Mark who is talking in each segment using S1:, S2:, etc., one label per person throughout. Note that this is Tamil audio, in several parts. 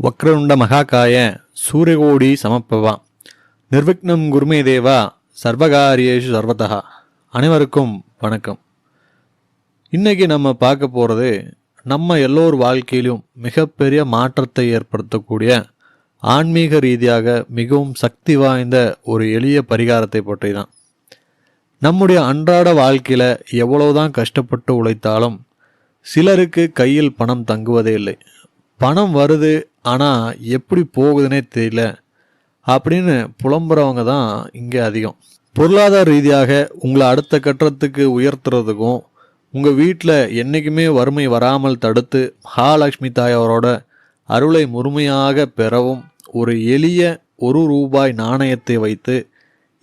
S1: வக்ரதுண்ட மகாகாய சூரியகோடி சமப்பவா நிர்விக்னம் குருமே தேவா சர்வகாரியேஷு சர்வதா. அனைவருக்கும் வணக்கம். இன்றைக்கி நம்ம பார்க்க போகிறது நம்ம எல்லோர் வாழ்க்கையிலும் மிகப்பெரிய மாற்றத்தை ஏற்படுத்தக்கூடிய ஆன்மீக ரீதியாக மிகவும் சக்தி வாய்ந்த ஒரு எளிய பரிகாரத்தை பற்றி தான். நம்முடைய அன்றாட வாழ்க்கையில் எவ்வளவுதான் கஷ்டப்பட்டு உழைத்தாலும் சிலருக்கு கையில் பணம் தங்குவதே இல்லை. பணம் வருது ஆனால் எப்படி போகுதுன்னே தெரியல அப்படின்னு புலம்புறவங்க தான் இங்கே அதிகம். பொருளாதார ரீதியாக உங்களை அடுத்த கட்டத்துக்கு உயர்த்துறதுக்கும் உங்கள் வீட்டில் என்றைக்குமே வறுமை வராமல் தடுத்து மகாலட்சுமி தாயாரோட அருளை முழுமையாக பெறவும் ஒரு எளிய ₹1 நாணயத்தை வைத்து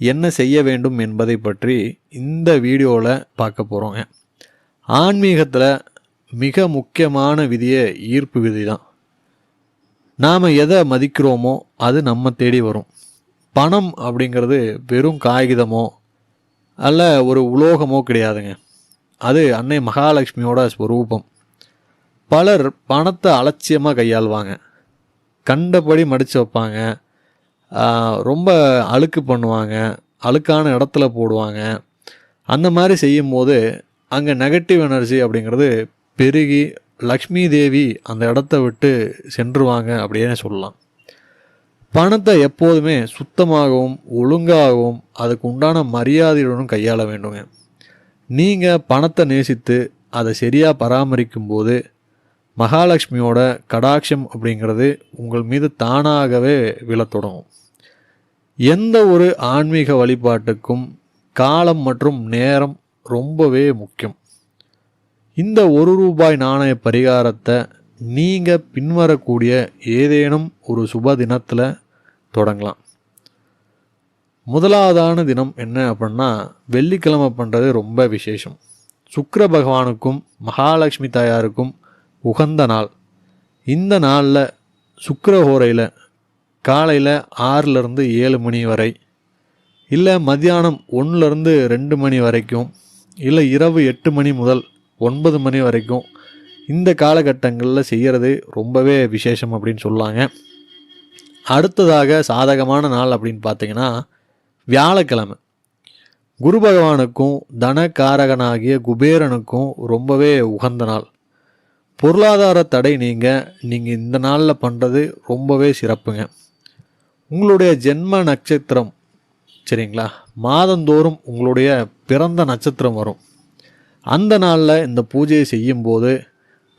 S1: என்ன செய்ய வேண்டும் என்பதை பற்றி இந்த வீடியோவில் பார்க்க போகிறோங்க. ஆன்மீகத்தில் மிக முக்கியமான விதியே ஈர்ப்பு விதி தான். நாம் எதை மதிக்கிறோமோ அது நம்ம தேடி வரும். பணம் அப்படிங்கிறது வெறும் காகிதமோ அல்ல ஒரு உலோகமோ கிடையாதுங்க. அது அன்னை மகாலட்சுமியோட ஸ்வரூபம். பலர் பணத்தை அலட்சியமாக கையாள்வாங்க, கண்டபடி மடித்து வைப்பாங்க, ரொம்ப அழுக்கு பண்ணுவாங்க, அழுக்கான இடத்துல போடுவாங்க. அந்த மாதிரி செய்யும்போது அங்கே நெகட்டிவ் எனர்ஜி அப்படிங்கிறது பெருகி லக்ஷ்மி தேவி அந்த இடத்த விட்டு சென்றுவாங்க அப்படின்னு சொல்லலாம். பணத்தை எப்போதுமே சுத்தமாகவும் ஒழுங்காகவும் அதுக்கு உண்டான மரியாதையுடனும் கையாள வேண்டுங்க. நீங்கள் பணத்தை நேசித்து அதை சரியாக பராமரிக்கும் போது மகாலட்சுமியோட கடாட்சம் அப்படிங்கிறது உங்கள் மீது தானாகவே விழத் தொடங்கும். எந்த ஒரு ஆன்மீக வழிபாட்டுக்கும் காலம் மற்றும் நேரம் ரொம்பவே முக்கியம். இந்த ₹1 நாணய பரிகாரத்தை நீங்கள் பின்வரக்கூடிய ஏதேனும் ஒரு சுப தினத்தில் தொடங்கலாம். முதலாவதான தினம் என்ன அப்படின்னா வெள்ளிக்கிழமை பண்ணுறது ரொம்ப விசேஷம். சுக்கிர பகவானுக்கும் மகாலட்சுமி தாயாருக்கும் உகந்த நாள். இந்த நாளில் சுக்கிரஹோரையில் காலையில் 6லேருந்து 7 மணி வரை, இல்லை மத்தியானம் 1லேருந்து 2 மணி வரைக்கும், இல்லை இரவு 8 மணி முதல் 9 மணி வரைக்கும் இந்த காலகட்டங்களில் செய்கிறது ரொம்பவே விசேஷம் அப்படின்னு சொல்லாங்க. அடுத்ததாக சாதகமான நாள் அப்படின்னு பார்த்தீங்கன்னா வியாழக்கிழமை. குரு பகவானுக்கும் தனகாரகனாகிய குபேரனுக்கும் ரொம்பவே உகந்த நாள். பொருளாதார தடை நீங்கள் இந்த நாளில் பண்ணுறது ரொம்பவே சிறப்புங்க. உங்களுடைய ஜென்ம நட்சத்திரம் சரிங்களா, மாதந்தோறும் உங்களுடைய பிறந்த நட்சத்திரம் வரும். அந்த நாளில் இந்த பூஜையை செய்யும்போது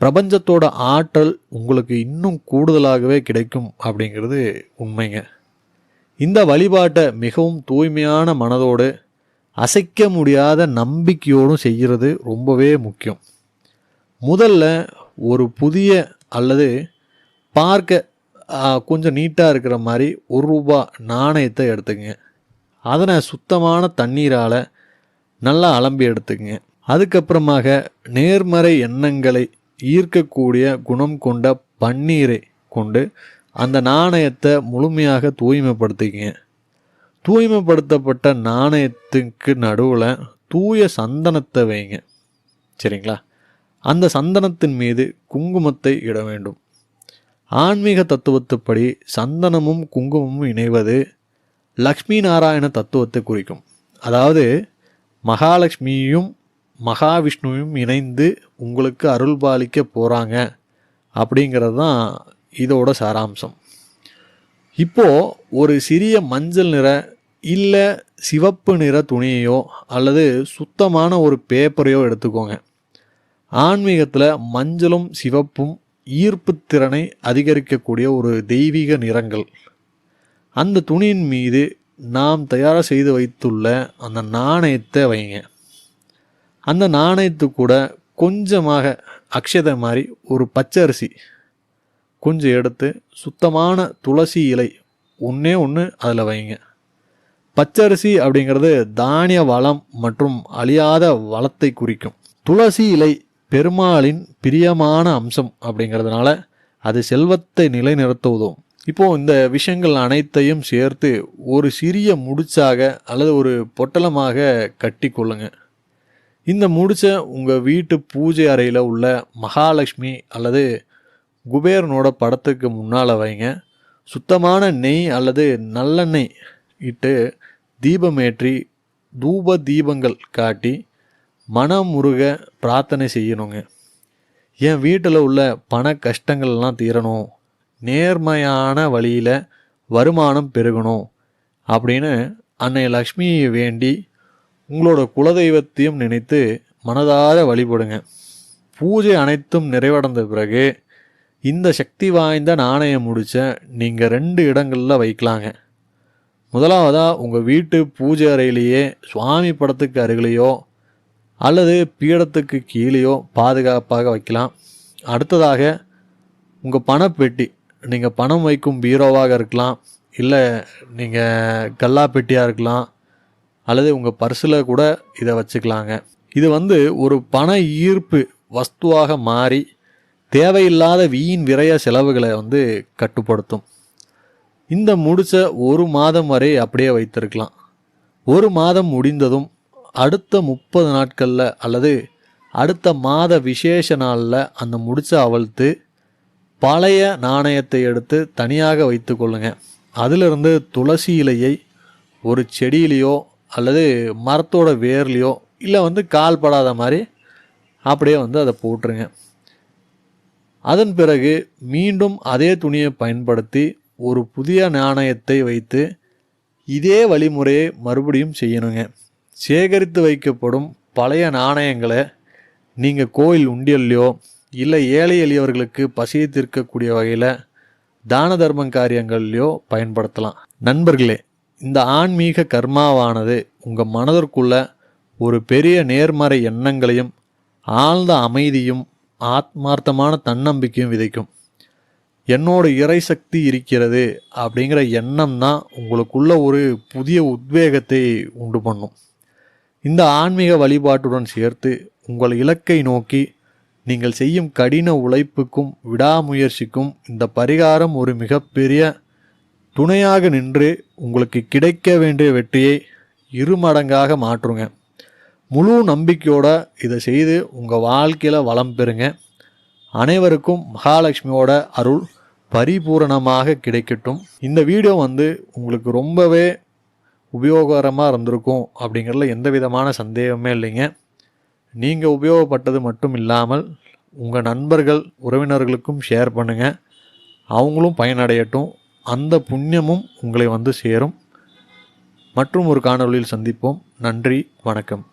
S1: பிரபஞ்சத்தோட ஆற்றல் உங்களுக்கு இன்னும் கூடுதலாகவே கிடைக்கும் அப்படிங்கிறது உண்மைங்க. இந்த வழிபாட்டை மிகவும் தூய்மையான மனதோடு அசைக்க முடியாத நம்பிக்கையோடும் செய்கிறது ரொம்பவே முக்கியம். முதல்ல ஒரு புதிய அல்லது பார்க்க கொஞ்சம் நீட்டாக இருக்கிற மாதிரி ₹1 நாணயத்தை எடுத்துக்கங்க. அதனை சுத்தமான தண்ணீரால் நல்லா அலம்பி எடுத்துக்கங்க. அதுக்கப்புறமாக நேர்மறை எண்ணங்களை ஈர்க்கக்கூடிய குணம் கொண்ட பன்னீரை கொண்டு அந்த நாணயத்தை முழுமையாக தூய்மைப்படுத்திக்கங்க. தூய்மைப்படுத்தப்பட்ட நாணயத்துக்கு நடுவில் தூய சந்தனத்தை வைங்க சரிங்களா. அந்த சந்தனத்தின் மீது குங்குமத்தை இட வேண்டும். ஆன்மீக தத்துவத்துப்படி சந்தனமும் குங்குமமும் இணைவது லக்ஷ்மி நாராயண தத்துவத்தை குறிக்கும். அதாவது மகாலட்சுமியும் மகாவிஷ்ணுவையும் இணைந்து உங்களுக்கு அருள்பாலிக்க போகிறாங்க அப்படிங்கிறது தான் இதோட சாராம்சம். இப்போது ஒரு சிறிய மஞ்சள் நிற இல்லை சிவப்பு நிற துணியையோ அல்லது சுத்தமான ஒரு பேப்பரையோ எடுத்துக்கோங்க. ஆன்மீகத்தில் மஞ்சளும் சிவப்பும் ஈர்ப்பு திறனை அதிகரிக்கக்கூடிய ஒரு தெய்வீக நிறங்கள். அந்த துணியின் மீது நாம் தயார் செய்து வைத்துள்ள அந்த நாணயத்தை வைங்க. அந்த நாணயத்து கூட கொஞ்சமாக அக்ஷதை மாதிரி ஒரு பச்சரிசி கொஞ்சம் எடுத்து சுத்தமான துளசி இலை ஒன்று அதில் வைங்க. பச்சரிசி அப்படிங்கிறது தானிய வளம் மற்றும் அழியாத வளத்தை குறிக்கும். துளசி இலை பெருமாளின் பிரியமான அம்சம் அப்படிங்கிறதுனால அது செல்வத்தை நிலைநிறுத்த உதவும். இப்போது இந்த விஷயங்கள் அனைத்தையும் சேர்த்து ஒரு சிறிய முடிச்சாக அல்லது ஒரு பொட்டலமாக கட்டி கொள்ளுங்க. இந்த முடிச்சை உங்கள் வீட்டு பூஜை அறையில் உள்ள மகாலட்சுமி அல்லது குபேரனோட படத்துக்கு முன்னால் வைங்க. சுத்தமான நெய் அல்லது நல்லெண்ணெய் இட்டு தீபமேற்றி தூப தீபங்கள் காட்டி மனமுருக பிரார்த்தனை செய்யணுங்க. என் வீட்டில் உள்ள பண கஷ்டங்கள்லாம் தீரணும், நேர்மையான வழியில் வருமானம் பெருகணும் அப்படின்னு அன்னை லக்ஷ்மியை வேண்டி உங்களோட குலதெய்வத்தையும் நினைத்து மனதார வழிபடுங்க. பூஜை அனைத்தும் நிறைவடைந்த பிறகு இந்த சக்தி வாய்ந்த நாணயம் முடிச்ச நீங்கள் 2 இடங்களில் வைக்கலாங்க. முதலாவதாக உங்கள் வீட்டு பூஜை அறையிலேயே சுவாமி படத்துக்கு அருகிலேயோ அல்லது பீடத்துக்கு கீழேயோ பாதுகாப்பாக வைக்கலாம். அடுத்ததாக உங்கள் பணப்பெட்டி, நீங்கள் பணம் வைக்கும் பீரோவாக இருக்கலாம், இல்லை நீங்கள் கல்லா பெட்டியாக இருக்கலாம், அல்லது உங்கள் பர்ஸில் கூட இதை வச்சுக்கலாங்க. இது ஒரு பண ஈர்ப்பு வஸ்துவாக மாறி தேவையில்லாத வீண் விரய செலவுகளை கட்டுப்படுத்தும். இந்த முடிச்ச 1 மாதம் வரை அப்படியே வைத்திருக்கலாம். 1 மாதம் முடிந்ததும் அடுத்த 30 நாட்களில் அல்லது அடுத்த மாத விசேஷ நாளில் அந்த முடிச்ச அவிழ்த்து பழைய நாணயத்தை எடுத்து தனியாக வைத்து கொள்ளுங்க. அதிலிருந்து துளசி இலையை ஒரு செடியிலையோ அல்லது மரத்தோட வேர்லையோ இல்லை கால் படாத மாதிரி அப்படியே அதை போட்டுருங்க. அதன் பிறகு மீண்டும் அதே துணியை பயன்படுத்தி ஒரு புதிய நாணயத்தை வைத்து இதே வழிமுறையை மறுபடியும் செய்யணுங்க. சேகரித்து வைக்கப்படும் பழைய நாணயங்களை நீங்கள் கோயில் உண்டியல்லையோ இல்லை ஏழை எளியவர்களுக்கு பசியை தீர்க்கக்கூடிய வகையில் தான தர்ம காரியங்கள்லையோ பயன்படுத்தலாம். நண்பர்களே, இந்த ஆன்மீக கர்மாவானது உங்கள் மனதிற்குள்ள ஒரு பெரிய நேர்மறை எண்ணங்களையும் ஆழ்ந்த அமைதியும் ஆத்மார்த்தமான தன்னம்பிக்கையும் விதைக்கும். என்னோட இறைசக்தி இருக்கிறது அப்படிங்கிற எண்ணம் தான் உங்களுக்குள்ள ஒரு புதிய உத்வேகத்தை உண்டு பண்ணும். இந்த ஆன்மீக வழிபாட்டுடன் சேர்த்து உங்கள் இலக்கை நோக்கி நீங்கள் செய்யும் கடின உழைப்புக்கும் விடாமுயற்சிக்கும் இந்த பரிகாரம் ஒரு மிகப்பெரிய துணையாக நின்று உங்களுக்கு கிடைக்க வேண்டிய வெற்றியை 2 மடங்காக மாற்றுங்க. முழு நம்பிக்கையோட இதை செய்து உங்கள் வாழ்க்கையில் வளம் பெறுங்க. அனைவருக்கும் மகாலட்சுமியோட அருள் பரிபூரணமாக கிடைக்கட்டும். இந்த வீடியோ உங்களுக்கு ரொம்பவே உபயோகரமாக இருந்திருக்கும் அப்படிங்கிறதுல எந்த விதமான சந்தேகமே இல்லைங்க. நீங்கள் உபயோகப்பட்டது மட்டும் இல்லாமல் உங்கள் நண்பர்கள் உறவினர்களுக்கும் ஷேர் பண்ணுங்கள். அவங்களும் பயனடையட்டும். அந்த புண்ணியமும் உங்களை சேரும். மற்றும் ஒரு காணொளியில் சந்திப்போம். நன்றி, வணக்கம்.